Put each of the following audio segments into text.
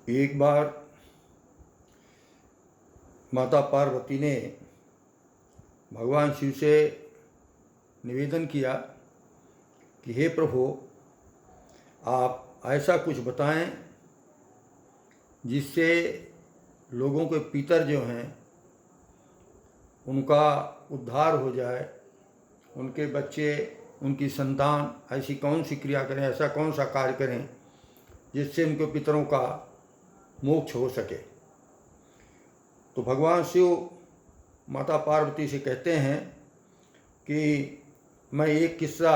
एक बार माता पार्वती ने भगवान शिव से निवेदन किया कि हे प्रभु, आप ऐसा कुछ बताएं जिससे लोगों के पितर जो हैं उनका उद्धार हो जाए, उनके बच्चे, उनकी संतान ऐसी कौन सी क्रिया करें, ऐसा कौन सा कार्य करें जिससे उनके पितरों का मोक्ष हो सके। तो भगवान शिव माता पार्वती से कहते हैं कि मैं एक किस्सा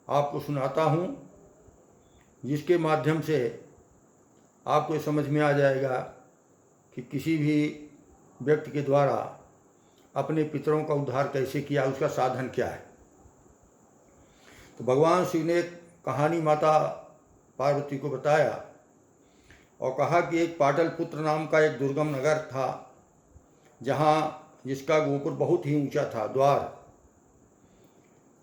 आपको सुनाता हूँ जिसके माध्यम से आपको समझ में आ जाएगा कि किसी भी व्यक्ति के द्वारा अपने पितरों का उद्धार कैसे किया, उसका साधन क्या है। तो भगवान शिव ने कहानी माता पार्वती को बताया और कहा कि एक पाटलिपुत्र नाम का एक दुर्गम नगर था, जिसका गोपुर बहुत ही ऊंचा था, द्वार।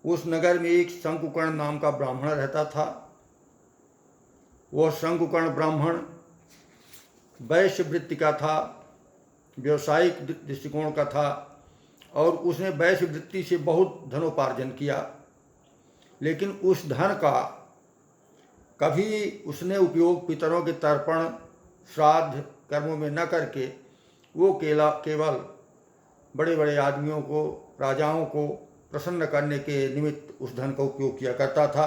उस नगर में एक शंकुकर्ण नाम का ब्राह्मण रहता था। वह शंकुकर्ण ब्राह्मण वैश्य वृत्ति का था, व्यवसायिक दृष्टिकोण का था और उसने वैश्य वृत्ति से बहुत धनोपार्जन किया, लेकिन उस धन का कभी उसने उपयोग पितरों के तर्पण, श्राद्ध कर्मों में न करके वो केवल बड़े बड़े आदमियों को, राजाओं को प्रसन्न करने के निमित्त उस धन का उपयोग किया करता था।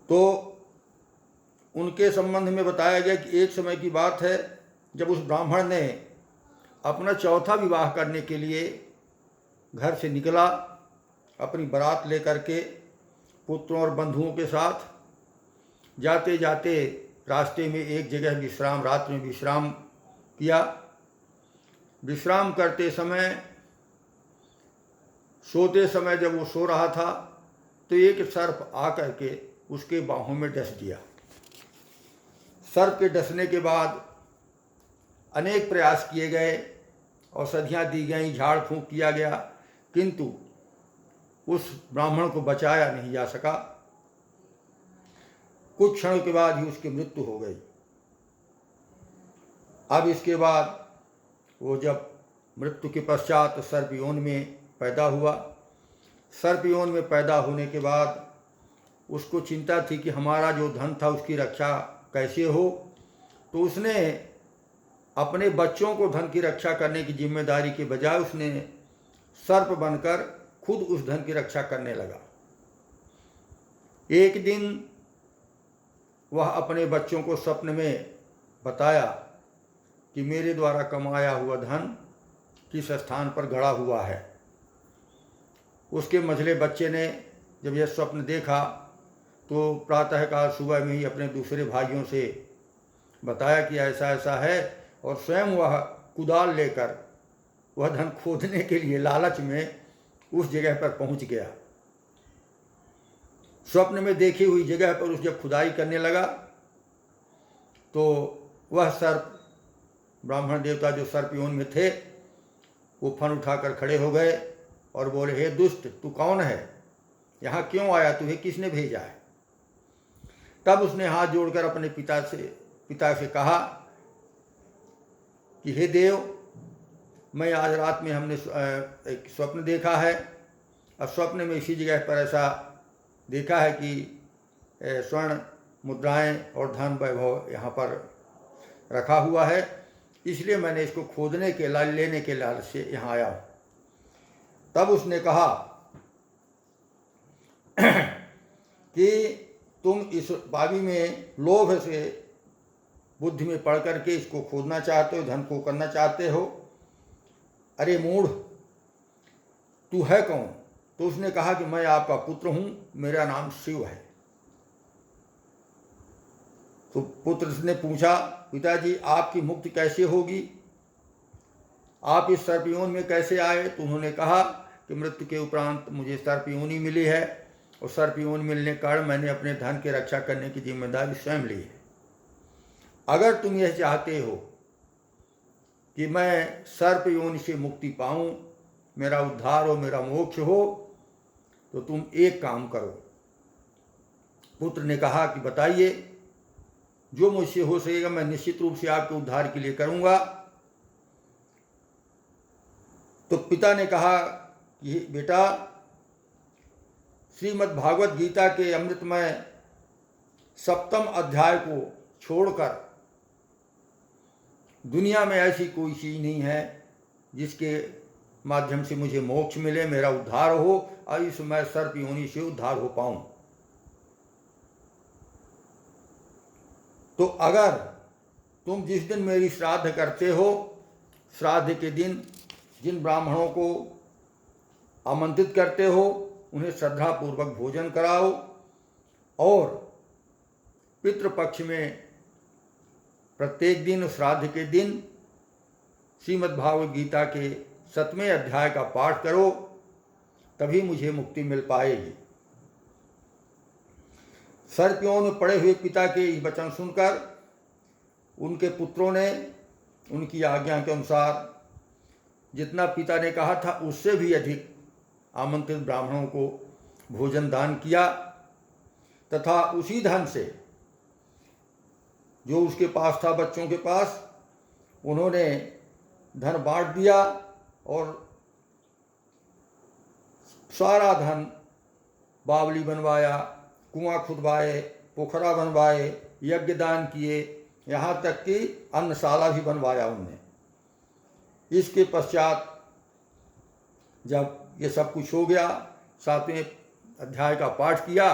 तो उनके संबंध में बताया गया कि एक समय की बात है जब उस ब्राह्मण ने अपना चौथा विवाह करने के लिए घर से निकला, अपनी बारात लेकर के पुत्रों और बंधुओं के साथ। जाते जाते रास्ते में एक जगह रात में विश्राम किया। विश्राम करते समय, सोते समय जब वो सो रहा था तो एक सर्प आकर के उसके बाहों में डस दिया। सर्प के डसने के बाद अनेक प्रयास किए गए, औषधियाँ दी गईं, झाड़ फूंक किया गया, किंतु उस ब्राह्मण को बचाया नहीं जा सका। कुछ क्षणों के बाद ही उसकी मृत्यु हो गई। अब इसके बाद वो जब मृत्यु के पश्चात सर्पयोनि में पैदा हुआ। सर्पयोनि में पैदा होने के बाद उसको चिंता थी कि हमारा जो धन था उसकी रक्षा कैसे हो। तो उसने अपने बच्चों को धन की रक्षा करने की जिम्मेदारी के बजाय उसने सर्प बनकर खुद उस धन की रक्षा करने लगा। एक दिन वह अपने बच्चों को स्वप्न में बताया कि मेरे द्वारा कमाया हुआ धन किस स्थान पर गड़ा हुआ है। उसके मझले बच्चे ने जब यह स्वप्न देखा तो प्रातःकाल सुबह में ही अपने दूसरे भाइयों से बताया कि ऐसा ऐसा है, और स्वयं वह कुदाल लेकर वह धन खोदने के लिए लालच में उस जगह पर पहुंच गया। स्वप्न में देखी हुई जगह पर उस जब खुदाई करने लगा तो वह सर्प, ब्राह्मण देवता जो सर्पयोनि में थे, वो फन उठाकर खड़े हो गए और बोले, हे दुष्ट, तू कौन है, यहाँ क्यों आया, तुझे किसने भेजा है। तब उसने हाथ जोड़कर अपने पिता से कहा कि हे देव, मैं आज रात में हमने एक स्वप्न देखा है। अब स्वप्न में इसी जगह पर ऐसा देखा है कि स्वर्ण मुद्राएं और धन वैभव यहाँ पर रखा हुआ है, इसलिए मैंने इसको खोदने के लेने के लालच से यहाँ आया हूँ। तब उसने कहा कि तुम इस बावी में लोभ से बुद्धि में पढ़ करके इसको खोदना चाहते हो, धन को करना चाहते हो। अरे मूढ़, तू है कौन। तो उसने कहा कि मैं आपका पुत्र हूं, मेरा नाम शिव है। तो पुत्र ने पूछा, पिताजी आपकी मुक्ति कैसे होगी, आप इस सर्पयोनि में कैसे आए। तो उन्होंने कहा कि मृत्यु के उपरांत मुझे सर्पयोनि मिली है और सर्पयोनि मिलने के कारण मैंने अपने धन की रक्षा करने की जिम्मेदारी स्वयं ली है। अगर तुम यह चाहते हो कि मैं सर्पयोनि से मुक्ति पाऊं, मेरा उद्धार हो, मेरा मोक्ष हो, तो तुम एक काम करो। पुत्र ने कहा कि बताइए। जो मुझसे हो सकेगा मैं निश्चित रूप से आपके उद्धार के लिए करूँगा। तो पिता ने कहा कि बेटा, श्रीमद् भागवत गीता के अमृतमय 7वें अध्याय को छोड़कर दुनिया में ऐसी कोई चीज़ नहीं है जिसके माध्यम से मुझे मोक्ष मिले, मेरा उद्धार हो और इस मैं सर्प योनि से उद्धार हो पाऊं। तो अगर तुम जिस दिन मेरी श्राद्ध करते हो, श्राद्ध के दिन जिन ब्राह्मणों को आमंत्रित करते हो उन्हें श्रद्धापूर्वक भोजन कराओ, और पितृपक्ष में प्रत्येक दिन श्राद्ध के दिन श्रीमद्भागवत गीता के 7वें अध्याय का पाठ करो, तभी मुझे मुक्ति मिल पाएगी। सर्पियों में पड़े हुए पिता के ये वचन सुनकर उनके पुत्रों ने उनकी आज्ञा के अनुसार जितना पिता ने कहा था उससे भी अधिक आमंत्रित ब्राह्मणों को भोजन दान किया, तथा उसी धन से जो उसके पास था, बच्चों के पास, उन्होंने धन बांट दिया और सारा धन बावली बनवाया, कुआं खुदवाए, पोखरा बनवाए, यज्ञ दान किए, यहाँ तक कि अन्नशाला भी बनवाया उनने। इसके पश्चात जब ये सब कुछ हो गया, 7वें अध्याय का पाठ किया,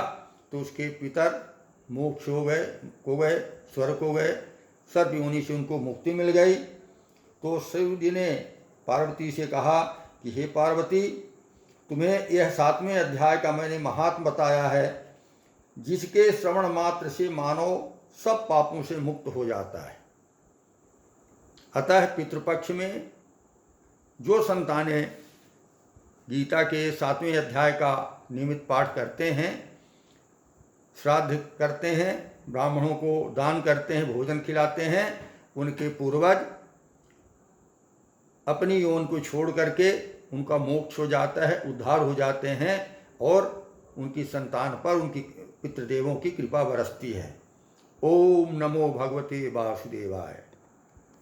तो उसके पितर मोक्ष हो गए, स्वर्ग हो गए, सर्प योनि से उनको मुक्ति मिल गई। तो शिव जी ने पार्वती से कहा कि हे पार्वती, तुम्हें यह 7वें अध्याय का मैंने महात्म बताया है, जिसके श्रवण मात्र से मानव सब पापों से मुक्त हो जाता है। अतः पितृपक्ष में जो संतानें गीता के 7वें अध्याय का नियमित पाठ करते हैं, श्राद्ध करते हैं, ब्राह्मणों को दान करते हैं, भोजन खिलाते हैं, उनके पूर्वज अपनी यौन को छोड़ करके उनका मोक्ष हो जाता है, उद्धार हो जाते हैं, और उनकी संतान पर उनकी पितृदेवों की कृपा बरसती है। ओम नमो भगवते वासुदेवाय।